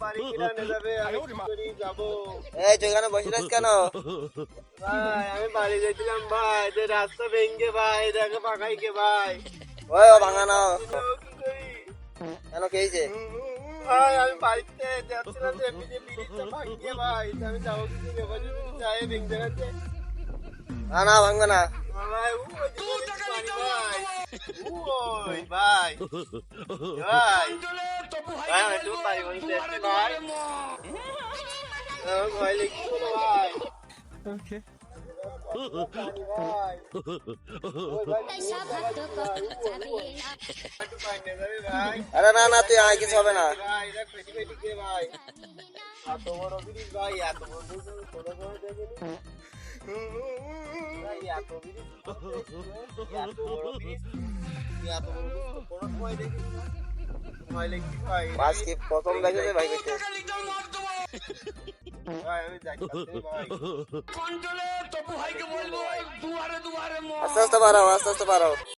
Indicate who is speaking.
Speaker 1: বাড়ি ফিরানো যাবে, আমি কি করি যাবো?
Speaker 2: এই তুই এখানে বসে আছিস কেন?
Speaker 1: ভাই আমি বাড়ি যাইছিলাম ভাই, যে রাস্তা ভেঙ্গে ভাই, দেখো পাকাইকে ভাই।
Speaker 2: ওই ও ভাঙা না
Speaker 1: কি করি
Speaker 2: কেন কে হয়েছে?
Speaker 1: ভাই? আমি বাড়িতে যাচ্ছিলাম যে ব্রিজটা ভাঙিয়ে ভাই, আমি যাবো কি করে? এবার যদি যাই ভেঙে গেছে
Speaker 2: না না ভাঙবে না।
Speaker 1: ভাই, ওই যে পানি ভাই, ওই ভাই ভাই ভাই, আমি তো বাড়ি বসে যাচ্ছি ভাই, আমার ভয় লেগেছিল ভাই। পানি ভাই, ওই ভাই একটু পানি যাবে ভাই।
Speaker 2: আরে না না তুই আয়, কিছু হবে না।
Speaker 1: ভাই এটা পেটি পেটি কে ভাই, এত বড় ব্রিজ ভাই, এত বড় ব্রিজ আমি কোনো সময় দেখিনি ভাই, এত ব্রিজ, এত বড় ব্রিজ, এত বড় ব্রিজ তো কোনো সময় দেখিনি। ভয় লেগেছে ভাই,
Speaker 2: মাছ কি প্রথম দেখেছে ভাই কইতে?
Speaker 1: ভাই আমি যাচ্ছি ভাই।
Speaker 2: আস্তে আস্তে বাড়াও, আস্তে আস্তে বাড়াও।